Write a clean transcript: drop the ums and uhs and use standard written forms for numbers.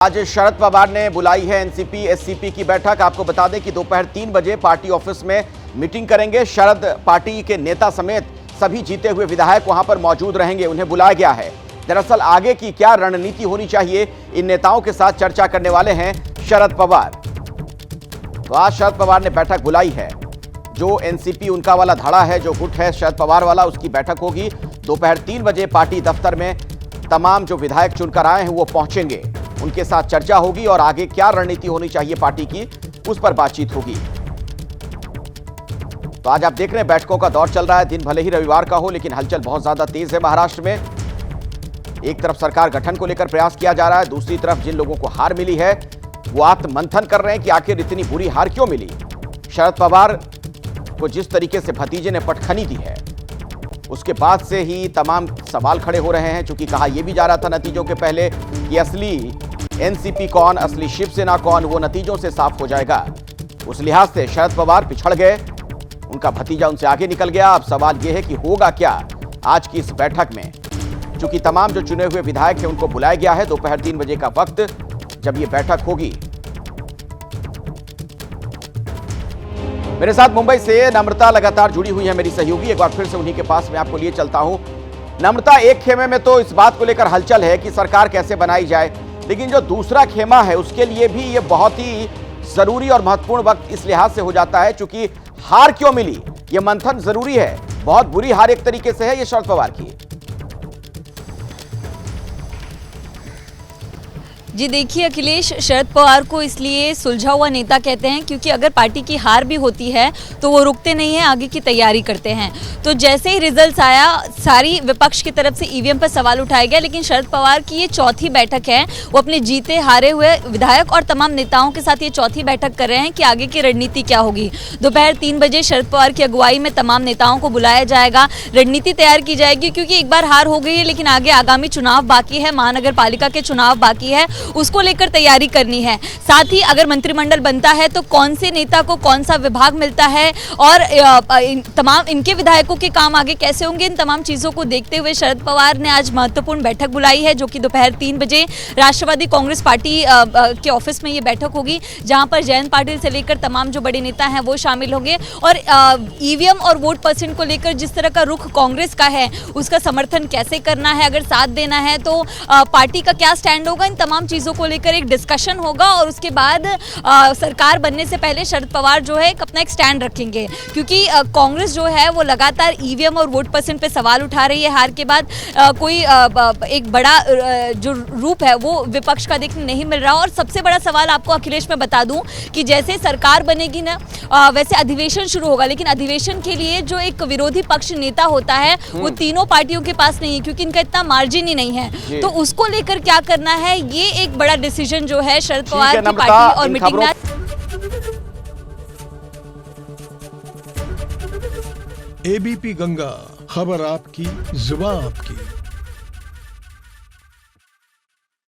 आज शरद पवार ने बुलाई है एनसीपी एससीपी की बैठक। आपको बता दें कि दोपहर 3 बजे पार्टी ऑफिस में मीटिंग करेंगे। शरद पार्टी के नेता समेत सभी जीते हुए विधायक वहां पर मौजूद रहेंगे, उन्हें बुलाया गया है। दरअसल आगे की क्या रणनीति होनी चाहिए, इन नेताओं के साथ चर्चा करने वाले हैं शरद पवार। तो आज शरद पवार ने बैठक बुलाई है। जो एनसीपी उनका वाला धड़ा है, जो गुट है शरद पवार वाला, उसकी बैठक होगी दोपहर 3 बजे पार्टी दफ्तर में। तमाम जो विधायक चुनकर आए हैं वो पहुंचेंगे, उनके साथ चर्चा होगी और आगे क्या रणनीति होनी चाहिए पार्टी की, उस पर बातचीत होगी। तो आज आप देख रहे हैं बैठकों का दौर चल रहा है। दिन भले ही रविवार का हो, लेकिन हलचल बहुत ज्यादा तेज है महाराष्ट्र में। एक तरफ सरकार गठन को लेकर प्रयास किया जा रहा है, दूसरी तरफ जिन लोगों को हार मिली है वो आत्ममंथन कर रहे हैं कि आखिर इतनी बुरी हार क्यों मिली। शरद पवार को जिस तरीके से भतीजे ने पटखनी दी है, उसके बाद से ही तमाम सवाल खड़े हो रहे हैं। चूंकि कहा यह भी जा रहा था नतीजों के पहले कि असली एनसीपी कौन, असली शिवसेना कौन, वो नतीजों से साफ हो जाएगा। उस लिहाज से शरद पवार पिछड़ गए, उनका भतीजा उनसे आगे निकल गया। अब सवाल यह है कि होगा क्या आज की इस बैठक में। चूंकि तमाम जो चुने हुए विधायक हैं उनको बुलाया गया है दोपहर 3 बजे का वक्त जब यह बैठक होगी। मेरे साथ मुंबई से नम्रता लगातार जुड़ी हुई है, मेरी सहयोगी। एक बार फिर से उन्हीं के पास मैं आपको लिए चलता हूं। नम्रता, एक खेमे में तो इस बात को लेकर हलचल है कि सरकार कैसे बनाई जाए, लेकिन जो दूसरा खेमा है उसके लिए भी ये बहुत ही जरूरी और महत्वपूर्ण वक्त इस लिहाज से हो जाता है चूंकि हार क्यों मिली, ये मंथन जरूरी है। बहुत बुरी हार एक तरीके से है ये शरद पवार की। जी देखिए अखिलेश, शरद पवार को इसलिए सुलझा हुआ नेता कहते हैं क्योंकि अगर पार्टी की हार भी होती है तो वो रुकते नहीं हैं, आगे की तैयारी करते हैं। तो जैसे ही रिजल्ट्स आया, सारी विपक्ष की तरफ से ईवीएम पर सवाल उठाया गया, लेकिन शरद पवार की ये चौथी बैठक है। वो अपने जीते हारे हुए विधायक और तमाम नेताओं के साथ ये चौथी बैठक कर रहे हैं कि आगे की रणनीति क्या होगी। दोपहर 3 बजे शरद पवार की अगुवाई में तमाम नेताओं को बुलाया जाएगा, रणनीति तैयार की जाएगी। क्योंकि एक बार हार हो गई है, लेकिन आगे आगामी चुनाव बाकी है, महानगर पालिका के चुनाव बाकी है, उसको लेकर तैयारी करनी है। साथ ही अगर मंत्रिमंडल बनता है तो कौन से नेता को कौन सा विभाग मिलता है और तमाम इनके विधायकों के काम आगे कैसे होंगे, इन तमाम चीजों को देखते हुए शरद पवार ने आज महत्वपूर्ण बैठक बुलाई है, जो कि दोपहर 3 बजे राष्ट्रवादी कांग्रेस पार्टी के ऑफिस में ये बैठक होगी, जहां पर जयंत पाटिल से लेकर तमाम जो बड़े नेता हैं वो शामिल होंगे। और ईवीएम और वोट परसेंट को लेकर जिस तरह का रुख कांग्रेस का है, उसका समर्थन कैसे करना है, अगर साथ देना है तो पार्टी का क्या स्टैंड होगा, इन तमाम चीजों को लेकर एक डिस्कशन होगा। और उसके बाद सरकार बनने से पहले शरद पवार जो है अपना एक स्टैंड रखेंगे, क्योंकि कांग्रेस जो है वो लगातार ईवीएम और वोट परसेंट पे सवाल उठा रही है। हार के बाद कोई एक बड़ा जो रूप है वो विपक्ष का देखने नहीं मिल रहा। और सबसे बड़ा सवाल आपको अखिलेश मैं बता दूं कि जैसे सरकार बनेगी ना, वैसे अधिवेशन शुरू होगा, लेकिन अधिवेशन के लिए जो एक विरोधी पक्ष नेता होता है वो तीनों पार्टियों के पास नहीं है, क्योंकि इनका इतना मार्जिन ही नहीं है। तो उसको लेकर क्या करना है, ये एक बड़ा डिसीजन जो है शरद पवार की पार्टी और मीटिंग में। एबीपी गंगा, खबर आपकी, जुबान आपकी।